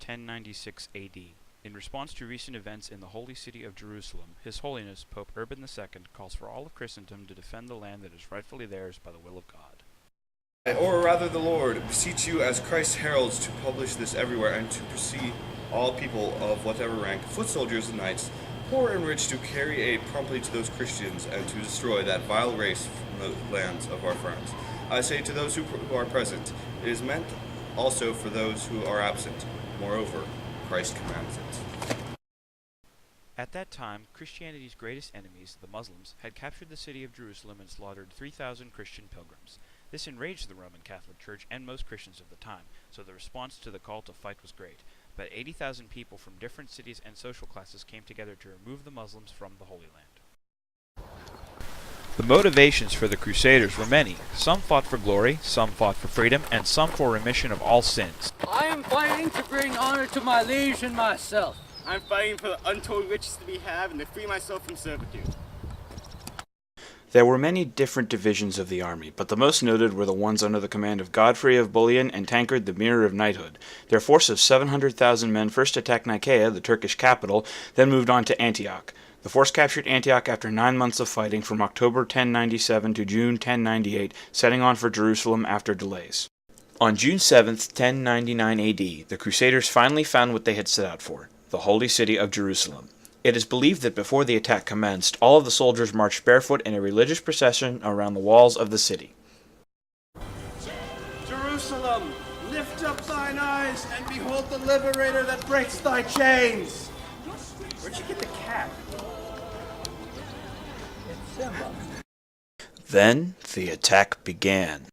1096 AD. In response to recent events in the holy city of Jerusalem, His Holiness Pope Urban II calls for all of Christendom to defend the land that is rightfully theirs by the will of God. Or rather the Lord, beseech you as Christ's heralds to publish this everywhere and to proceed all people of whatever rank, foot soldiers and knights, poor and rich, to carry aid promptly to those Christians and to destroy that vile race from the lands of our friends. I say to those who are present, it is meant also for those who are absent. Moreover, Christ commands it. At that time, Christianity's greatest enemies, the Muslims, had captured the city of Jerusalem and slaughtered 3,000 Christian pilgrims. This enraged the Roman Catholic Church and most Christians of the time, so the response to the call to fight was great. But 80,000 people from different cities and social classes came together to remove the Muslims from the Holy Land. The motivations for the Crusaders were many. Some fought for glory, some fought for freedom, and some for remission of all sins. I am fighting to bring honor to my liege and myself. I'm fighting for the untold riches to be had and to free myself from servitude. There were many different divisions of the army, but the most noted were the ones under the command of Godfrey of Bouillon and Tancred the Mirror of Knighthood. Their force of 700,000 men first attacked Nicaea, the Turkish capital, then moved on to Antioch. The force captured Antioch after 9 months of fighting from October 1097 to June 1098, setting on for Jerusalem after delays. On June 7th, 1099 AD, the Crusaders finally found what they had set out for, the holy city of Jerusalem. It is believed that before the attack commenced, all of the soldiers marched barefoot in a religious procession around the walls of the city. Jerusalem, lift up thine eyes and behold the liberator that breaks thy chains. Where'd you get the cat? It's Simba. Then the attack began.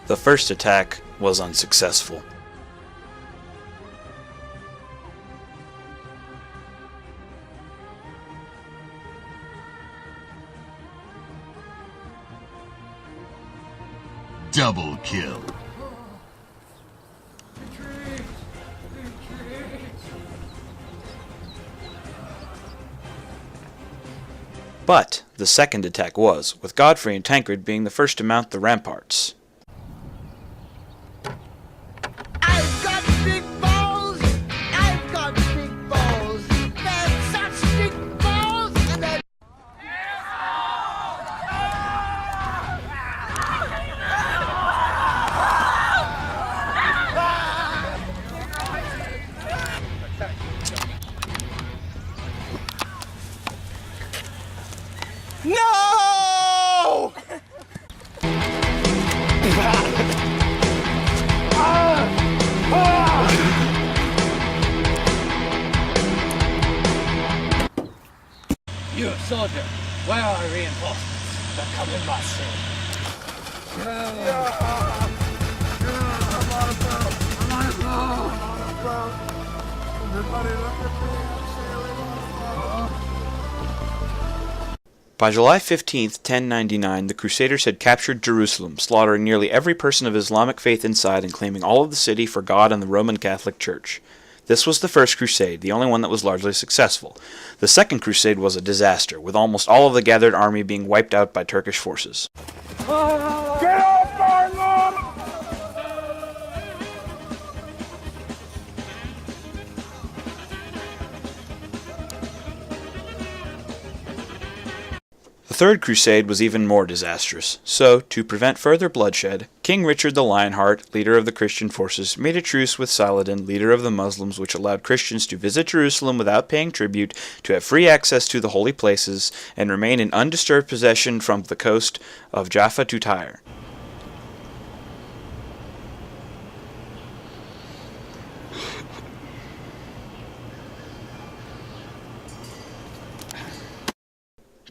The first attack was unsuccessful. Double kill. But the second attack was, with Godfrey and Tancred being the first to mount the ramparts. I've got big balls! I've got big balls! They're such big balls! And they're... No! You soldier, where are reinforcements? They're coming by soon. By July 15th, 1099, the Crusaders had captured Jerusalem, slaughtering nearly every person of Islamic faith inside and claiming all of the city for God and the Roman Catholic Church. This was the first crusade, the only one that was largely successful. The second crusade was a disaster, with almost all of the gathered army being wiped out by Turkish forces. Get off my lawn! The Third Crusade was even more disastrous, so, to prevent further bloodshed, King Richard the Lionheart, leader of the Christian forces, made a truce with Saladin, leader of the Muslims, which allowed Christians to visit Jerusalem without paying tribute, to have free access to the holy places, and remain in undisturbed possession from the coast of Jaffa to Tyre.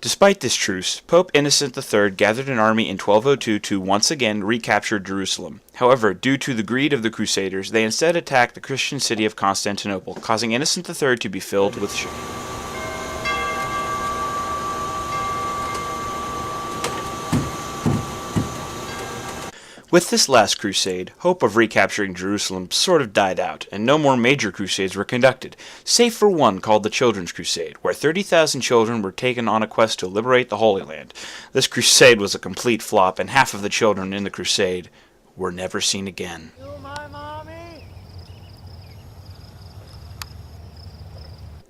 Despite this truce, Pope Innocent III gathered an army in 1202 to once again recapture Jerusalem. However, due to the greed of the Crusaders, they instead attacked the Christian city of Constantinople, causing Innocent III to be filled with shame. With this last crusade, hope of recapturing Jerusalem sort of died out, and no more major crusades were conducted, save for one called the Children's Crusade, where 30,000 children were taken on a quest to liberate the Holy Land. This crusade was a complete flop, and half of the children in the crusade were never seen again.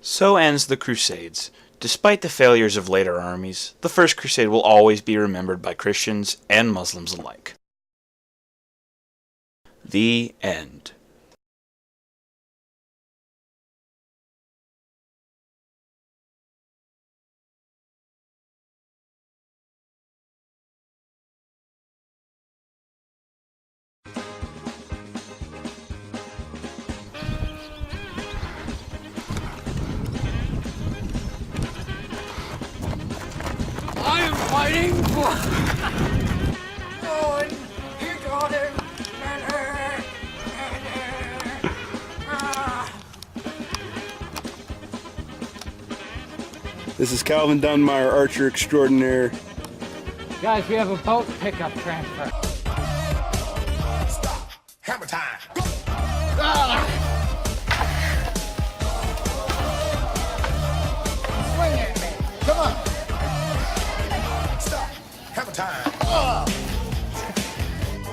So ends the Crusades. Despite the failures of later armies, the First Crusade will always be remembered by Christians and Muslims alike. The end. I am fighting for... Going, you got him. This is Calvin Dunmeyer, Archer Extraordinaire. Guys, we have a boat pickup transfer. Stop. Hammer time. Swing at me. Come on. Stop. Hammer time.